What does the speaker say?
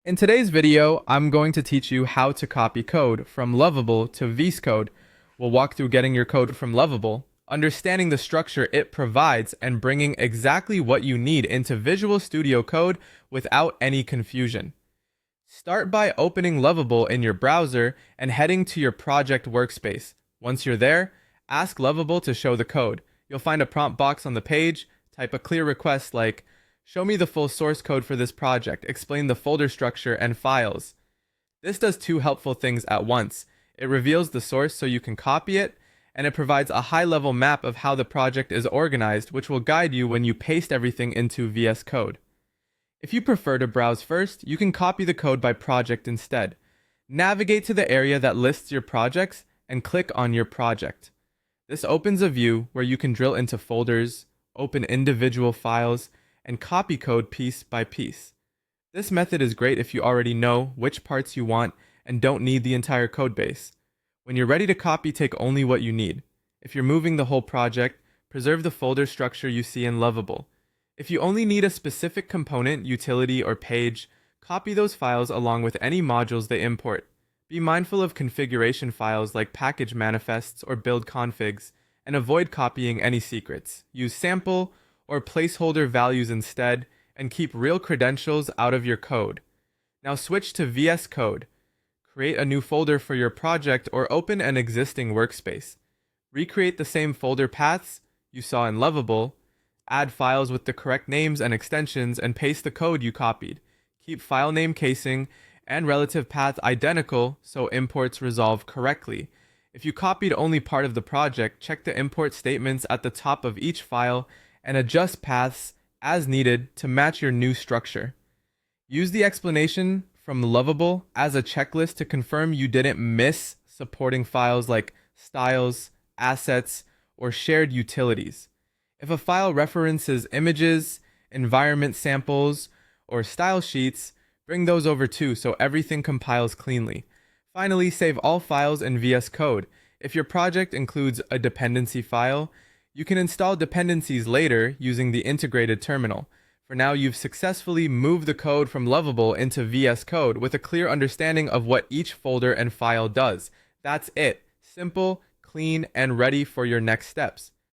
In today's video, I'm going to teach you how to copy code from Lovable to Vscode. We'll walk through getting your code from Lovable, understanding the structure it provides, and bringing exactly what you need into Visual Studio Code without any confusion. Start by opening Lovable in your browser and heading to your project workspace. Once you're there, ask Lovable to show the code. You'll find a prompt box on the page. Type a clear request like, "Show me the full source code for this project. Explain the folder structure and files." This does two helpful things at once. It reveals the source so you can copy it, and it provides a high-level map of how the project is organized, which will guide you when you paste everything into Vscode. If you prefer to browse first, you can copy the code by project instead. Navigate to the area that lists your projects and click on your project. This opens a view where you can drill into folders, open individual files, and copy code piece by piece. This method is great if you already know which parts you want and don't need the entire code base. When you're ready to copy, take only what you need. If you're moving the whole project, preserve the folder structure you see in Lovable. If you only need a specific component, utility, or page, copy those files along with any modules they import. Be mindful of configuration files like package manifests or build configs, and avoid copying any secrets. Use sample or placeholder values instead, and keep real credentials out of your code. Now switch to Vscode. Create a new folder for your project or open an existing workspace. Recreate the same folder paths you saw in Lovable, add files with the correct names and extensions, and paste the code you copied. Keep file name casing and relative path identical so imports resolve correctly. If you copied only part of the project, check the import statements at the top of each file and adjust paths as needed to match your new structure. Use the explanation from Lovable as a checklist to confirm you didn't miss supporting files like styles, assets, or shared utilities. If a file references images, environment samples, or style sheets, bring those over too so everything compiles cleanly. Finally, save all files in Vscode. If your project includes a dependency file, you can install dependencies later using the integrated terminal. For now, you've successfully moved the code from Lovable into Vscode with a clear understanding of what each folder and file does. That's it. Simple, clean, and ready for your next steps.